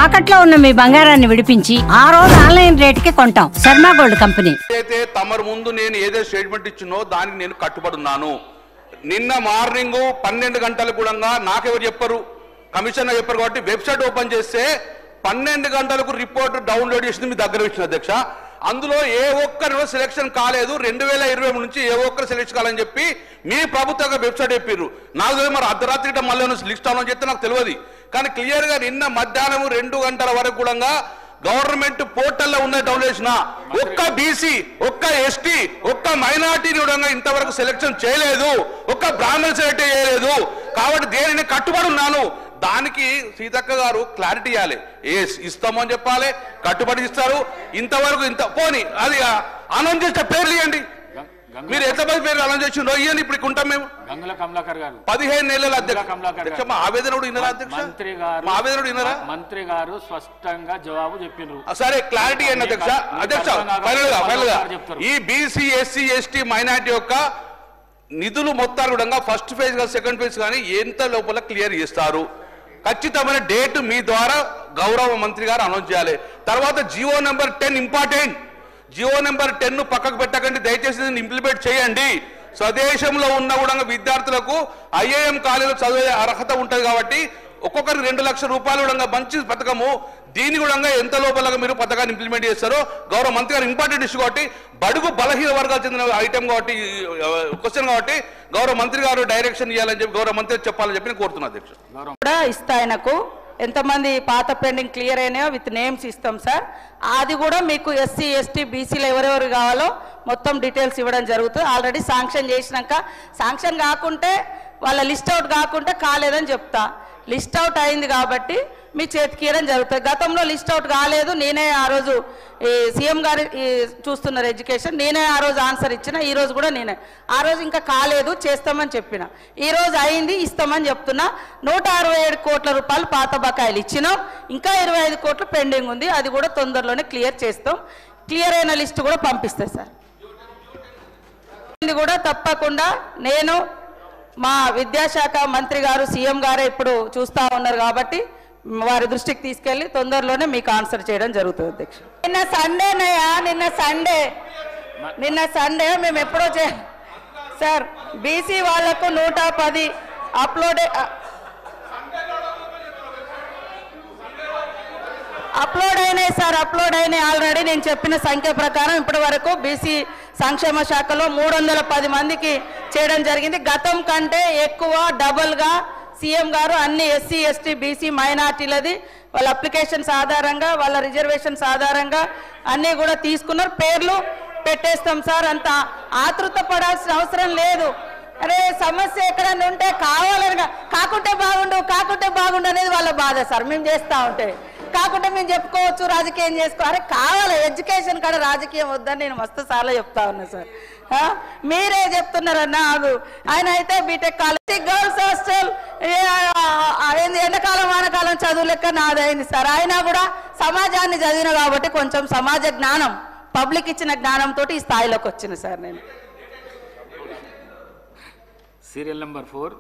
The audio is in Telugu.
తాకట్లో ఉన్న మీ బంగారాన్ని విడిపించి ఆ రోజు ఆన్లైన్ రేటుకి కొంటాం. Sharma gold company. అయితే తమరు ముందు నేను ఏదో స్టేట్మెంట్ ఇచ్చినో దానికి నేను కట్టుబడి ఉన్నాను. నిన్న మార్నింగ్ 12 గంటలకు కూడా నాకెవరు చెప్పరు, కమిషనర్ చెప్పారు కాబట్టి వెబ్సైట్ ఓపెన్ చేస్తే 12 గంటలకు రిపోర్ట్ డౌన్లోడ్ చేసింది మీ దగ్గర ఇచ్చిన అధ్యక్ష. అందులో ఏ ఒక్కరు సెలెక్షన్ కాలేదు, 2023 నుంచి ఏ ఒక్కరు సెలెక్షన్ కాలని చెప్పి మీ ప్రభుత్వ వెబ్సైట్ చెప్పారు. నాకు తెలియదు మరి అర్ధరాత్రి మళ్ళీ లిస్ట్ అవ్వాలని చెప్తే నాకు తెలియదు. కానీ క్లియర్ గా నిన్న మధ్యాహ్నం 2 గంటల వరకు కూడా గవర్నమెంట్ పోర్టల్లో ఉన్న డౌన్లోడ్ చేసిన ఒక్క బీసీ, ఒక్క ఎస్టీ, ఒక్క మైనార్టీని కూడా ఇంతవరకు సెలెక్షన్ చేయలేదు, ఒక్క బ్రాహ్మణ సెలెక్ట్ చేయలేదు. కాబట్టి దేనిని కట్టుబడి ఉన్నాను. దానికి సీతక్క గారు క్లారిటీ ఇవ్వాలి. ఇస్తామని చెప్పాలి, కట్టుబడి ఇస్తారు. ఇంతవరకు ఇంత పోని అది అనౌన్స్ చేస్తే పేర్లు ఇవ్వండి. మీరు ఎంతమంది పేరు అనౌన్స్ చేసిండ్రో ఇవ్వండి. ఇప్పుడు ఉంటాం మేము. గంగుల కమలాకర్ గారు 15 నెలల అధ్యక్ష. మా ఆవేదనుడు వినరా అధ్యక్ష? మా ఆవేదనుడు వినరా? మంత్రి గారు స్పష్టంగా జవాబు చెప్పిండ్రు. సరే క్లారిటీ అండి అధ్యక్ష. అధ్యక్ష ఫైనల్ గా ఈ బీసీ, ఎస్సీ, ఎస్టీ, మైనార్టీ యొక్క నిధులు మొత్తాలు కూడా ఫస్ట్ ఫేజ్ గా సెకండ్ ఫేజ్ కానీ ఎంత లోపల క్లియర్ చేస్తారు. ఖచ్చితమైన డేట్ మీ ద్వారా గౌరవ మంత్రి గారు అనౌన్స్ చేయాలి. తర్వాత Jio number 10 important. Jio number 10 పక్కకు పెట్టకండి, దయచేసి ఇంప్లిమెంట్ చేయండి. స్వదేశంలో ఉన్న కూడా విద్యార్థులకు ఐఏఎం కాలేజీలో చదివే అర్హత ఉంటుంది కాబట్టి ఒక్కొక్కరికి 2 లక్షల రూపాయలు కూడా మంచి పథకము. దీని కూడా ఎంత లోపల మీరు పథకాన్ని ఇంప్లిమెంట్ చేస్తారో గౌరవ మంత్రి గారు ఇంపార్టెంట్ ఇష్యూ కాబట్టి బడుగు బలహీన వర్గాలు చెందిన ఐటమ్ కాబట్టి క్వశ్చన్ కాబట్టి గౌరవ మంత్రి గారు డైరెక్షన్ ఇవ్వాలని చెప్పి గౌరవ మంత్రి చెప్పాలని చెప్పి నేను కోరుతున్నాను అధ్యక్ష. కూడా ఇస్తా ఆయనకు ఎంతమంది పాత పెండింగ్ క్లియర్ అయినాయో విత్ నేమ్స్ ఇస్తాం సార్. అది కూడా మీకు ఎస్సీ, ఎస్టీ, బీసీలు ఎవరెవరు కావాలో మొత్తం డీటెయిల్స్ ఇవ్వడం జరుగుతుంది. ఆల్రెడీ శాంక్షన్ చేసినాక శాంక్షన్ కాకుంటే వాళ్ళ లిస్ట్ అవుట్ కాకుంటే కాలేదని చెప్తా. లిస్ట్ అవుట్ అయింది కాబట్టి మీ చేతికి ఇవ్వడం జరుగుతుంది. గతంలో లిస్ట్ అవుట్ కాలేదు, నేనే ఆ రోజు సీఎం గారు చూస్తున్నారు ఎడ్యుకేషన్, నేనే ఆ రోజు ఆన్సర్ ఇచ్చిన. ఈ రోజు కూడా నేనే ఆ రోజు ఇంకా కాలేదు చేస్తామని చెప్పిన, ఈ రోజు అయింది ఇస్తామని చెప్తున్నా. 167 కోట్ల రూపాయలు పాత బకాయిలు ఇచ్చినాం, ఇంకా 25 కోట్లు పెండింగ్ ఉంది. అది కూడా తొందరలోనే క్లియర్ చేస్తాం. క్లియర్ అయిన లిస్ట్ కూడా పంపిస్తాయి సార్. ఇది కూడా తప్పకుండా నేను మా విద్యాశాఖ మంత్రి గారు సీఎం గారే ఇప్పుడు చూస్తూ ఉన్నారు కాబట్టి వారి దృష్టికి తీసుకెళ్లి తొందరలోనే మీకు ఆన్సర్ చేయడం జరుగుతుంది అధ్యక్ష. నిన్న సండే మేము ఎప్పుడో సార్ బీసీ వాళ్లకు 110 అప్లోడ్ అయినాయి సార్. అప్లోడ్ అయినాయి ఆల్రెడీ. నేను చెప్పిన సంఖ్య ప్రకారం ఇప్పటి వరకు బీసీ సంక్షేమ శాఖలో 310 మందికి చేయడం జరిగింది. గతం కంటే ఎక్కువ డబుల్గా సీఎం గారు అన్ని ఎస్సీ, ఎస్టీ, బీసీ, మైనార్టీలది వాళ్ళ అప్లికేషన్స్ ఆధారంగా వాళ్ళ రిజర్వేషన్స్ ఆధారంగా అన్నీ కూడా తీసుకున్నారు. పేర్లు పెట్టేస్తాం సార్. అంత ఆతృత పడాల్సిన అవసరం లేదు. అరే సమస్య ఎక్కడన్నా ఉంటే కావాలని కాకుంటే బాగుండు అనేది వాళ్ళ బాధ సార్. మేము చేస్తూ ఉంటే కాకుంటే మేము చెప్పుకోవచ్చు, రాజకీయం చేసుకో. అరే కావాలి ఎడ్యుకేషన్ కాడ రాజకీయం వద్దని నేను మస్తు సార్లు చెప్తా ఉన్నా సార్. మీరే చెప్తున్నారన్నా ఆగు. ఆయన అయితే బీటెక్ కాలేజ్ గర్ల్స్ హాస్టల్ ఎండాకాలం వానకాలం చదువు లెక్క నాదైంది సార్. అయినా కూడా సమాజాన్ని చదివిన కాబట్టి కొంచెం సమాజ జ్ఞానం పబ్లిక్ ఇచ్చిన జ్ఞానంతో ఈ స్థాయిలోకి వచ్చిన సార్. నేను సీరియల్ నెంబర్ 4